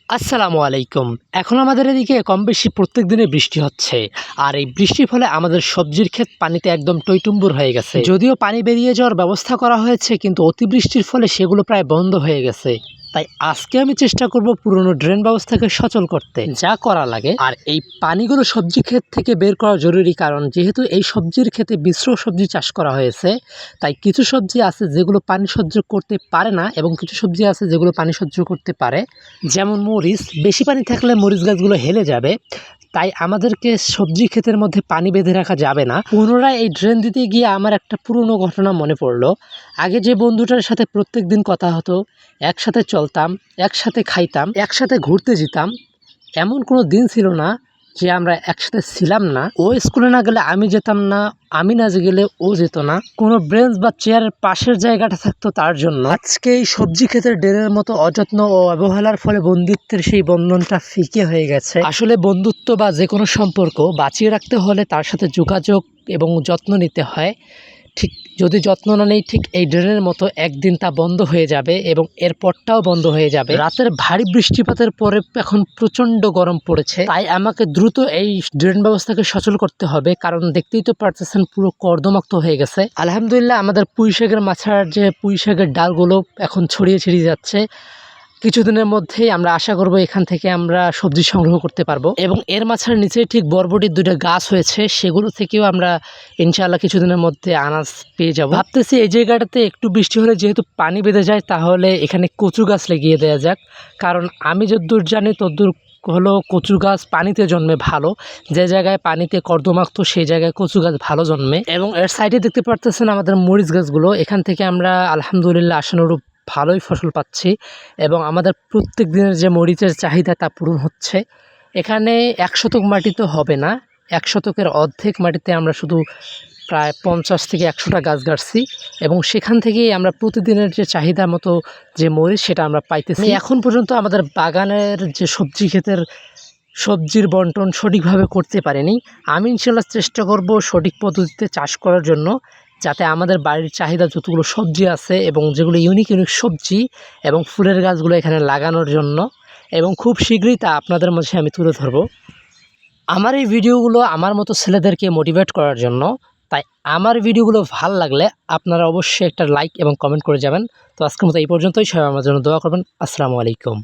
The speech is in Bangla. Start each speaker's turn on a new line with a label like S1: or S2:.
S1: আসসালামু আলাইকুম। এখন আমাদের এদিকে কম বেশি প্রত্যেক দিনে বৃষ্টি হচ্ছে। আর এই বৃষ্টির ফলে আমাদের সবজির ক্ষেত পানিতে একদম টইটুম্বুর হয়ে গেছে। যদিও পানি বেরিয়ে যাওয়ার ব্যবস্থা করা হয়েছে, কিন্তু অতিবৃষ্টির ফলে সেগুলো প্রায় বন্ধ হয়ে গেছে। তাই আজকে আমি চেষ্টা করব পুরনো ড্রেন ব্যবস্থাকে সচল করতে, যা করা লাগে। আর এই পানিগুলো সবজি ক্ষেত থেকে বের করা জরুরি, কারণ যেহেতু এই সবজির ক্ষেতে মিশ্র সবজি চাষ করা হয়েছে, তাই কিছু সবজি আছে যেগুলো পানি সহ্য করতে পারে না, এবং কিছু সবজি আছে যেগুলো পানি সহ্য করতে পারে। যেমন মরিচ, বেশি পানি থাকলে মরিচ গাছগুলো হেলে যাবে। তাই আমাদেরকে সবজি ক্ষেতের মধ্যে পানি বেঁধে রাখা যাবে না। পুনরায় এই ড্রেন দিতে গিয়ে আমার একটা পুরনো ঘটনা মনে পড়লো। আগে যে বন্ধুটার সাথে প্রত্যেক দিন কথা হতো, একসাথে চলতাম, একসাথে খাইতাম, একসাথে ঘুরতে যেতাম, এমন কোনো দিন ছিল না যে আমরা একসাথে ছিলাম না। ও স্কুলে না গেলে আমি যেতাম না, আমি না গেলে ও যেত না। কোনো ব্রেঞ্চ বা চেয়ারের পাশের জায়গাটা থাকতো তার জন্য। আজকে এই সবজি ক্ষেতের ড্রেনের মতো অযত্ন ও অবহেলার ফলে বন্ধুত্বের সেই বন্ধনটা ফিকে হয়ে গেছে। আসলে বন্ধুত্ব বা যে কোনো সম্পর্ক বাঁচিয়ে রাখতে হলে তার সাথে যোগাযোগ এবং যত্ন নিতে হয়। ঠিক যদি যত্ন না নেই, ঠিক এই ড্রেনের মতো একদিন তা বন্ধ হয়ে যাবে, এবং এরপরটাও বন্ধ হয়ে যাবে। রাতের ভারী বৃষ্টিপাতের পরে এখন প্রচণ্ড গরম পড়েছে, তাই আমাকে দ্রুত এই ড্রেন ব্যবস্থাকে সচল করতে হবে, কারণ দেখতেই তো পারতেছেন পুরো কর্দমাক্ত হয়ে গেছে। আলহামদুলিল্লাহ আমাদের পুঁইশাকের মাছার যে পুঁইশাকের ডালগুলো এখন ছড়িয়ে ছিটিয়ে যাচ্ছে। কিছুদিনের মধ্যেই আমরা আশা করব এখান থেকে আমরা সবজি সংগ্রহ করতে পারবো, এবং এর মাছার নিচে ঠিক বরবটির দুটো গাছ হয়েছে, সেগুলো থেকেও আমরা ইনশাআল্লাহ কিছুদিনের মধ্যে আনাজ পেয়ে যাব। ভাবতেছি এই জায়গাটাতে একটু বৃষ্টি হলে যেহেতু পানি বেঁধে যায়, তাহলে এখানে কচু গাছ লাগিয়ে দেওয়া যাক। কারণ আমি যতদূর জানি ততদূর হলো কচু গাছ পানিতে জন্মে ভালো। যে জায়গায় পানিতে কর্দমাক্ত সেই জায়গায় কচু গাছ ভালো জন্মে। এবং এর সাইডে দেখতে পারতেছেন আমাদের মরিচ গাছগুলো, এখান থেকে আমরা আলহামদুলিল্লাহ আশানুরূপ ভালোই ফসল পাচ্ছি, এবং আমাদের প্রত্যেক দিনের যে মরিচের চাহিদা তা পূরণ হচ্ছে। এখানে 1 শতক মাটি তো হবে না, 1 শতকের অর্ধেক মাটিতে আমরা শুধু প্রায় 50 থেকে 100টা গাছ গাড়ছি, এবং সেখান থেকেই আমরা প্রতিদিনের যে চাহিদা মতো যে মরিচ সেটা আমরা পাইতেছি। এখন পর্যন্ত আমাদের বাগানের যে সবজি ক্ষেতের সবজির বন্টন সঠিকভাবে করতে পারিনি। আমি ইনশাল্লাহ চেষ্টা করব সঠিক পদ্ধতিতে চাষ করার জন্য, যাতে আমাদের বাড়ির চাহিদা যতগুলো সবজি আছে এবং যেগুলো ইউনিক সবজি এবং ফুলের গাছগুলো এখানে লাগানোর জন্য, এবং খুব শীঘ্রই তা আপনাদের মাঝে আমি তুলে ধরব। আমার এই ভিডিওগুলো আমার মতো ছেলেদেরকে মোটিভেট করার জন্য। তাই আমার ভিডিওগুলো ভালো লাগলে আপনারা অবশ্যই একটা লাইক এবং কমেন্ট করে যাবেন। তো আজকের মতো এই পর্যন্তই। সবাই আমার জন্য দোয়া করবেন। আসসালামু আলাইকুম।